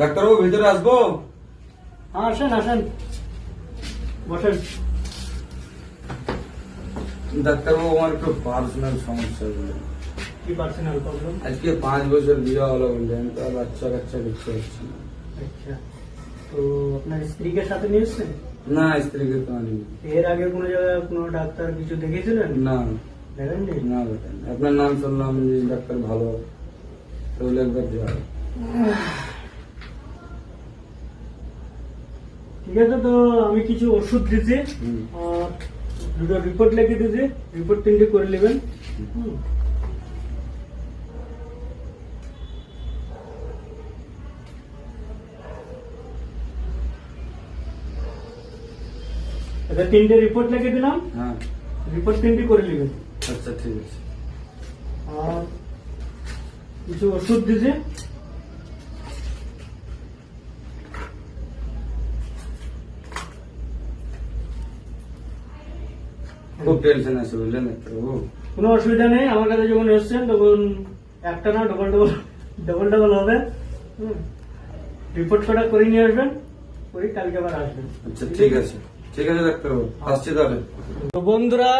ডাক্তারবাবু ভিতরে আসবো? হ্যাঁ, আসেন আসেন, বসেন। ডাক্তারবাবু আমার একটু পার্সোনাল সমস্যা হলো। কি পার্সোনাল প্রবলেম? আজকে 5 বছর বিয়ে হলো বললেন, তো বাচ্চা কাচ্চা কিছু হচ্ছে না। আচ্ছা, তো আপনার স্ত্রীকে সাথে নিয়ে এসছেন? না, স্ত্রীকে তো আনি। এর আগে কোনো জায়গায় কোনো ডাক্তার কিছু দেখিয়েছিলেন? না দেখেননি? না বেটা, আপনার নাম শুনলাম যে ডাক্তার ভালো, তো একবার যাও। ঠিক আছে, তো আমি কিছু ওষুধ দিচ্ছি, হুম। আর দুটো রিপোর্ট লিখে দিচ্ছি, রিপোর্ট 3টে করে নেবেন। আচ্ছা, 3টে রিপোর্ট লিখে দিলাম, হ্যাঁ, রিপোর্ট 3টে করে নেবেন। আচ্ছা ঠিক আছে। আর কিছু ওষুধ দিচ্ছি, খুব টেনশন আছে বুঝলেন ডাক্তারবাবু। কোনো অসুবিধা নেই। আমার কাছে যখন এসছেন তখন একটা না ডবল ডবল ডবল ডবল হবে। রিপোর্ট কটা করে নিয়ে আসবেন, করে কালকে আবার আসবেন। আচ্ছা ঠিক আছে, ঠিক আছে ডাক্তারবাবু, আসছি তাহলে। তো বন্ধুরা,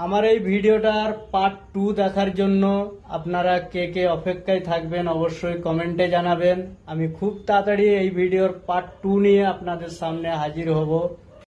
আমার এই ভিডিওটার পার্ট 2 দেখার জন্য আপনারা কে কে অপেক্ষায় থাকবেন অবশ্যই কমেন্টে জানাবেন। আমি খুব তাড়াতাড়ি এই ভিডিওর পার্ট 2 নিয়ে আপনাদের সামনে হাজির হব।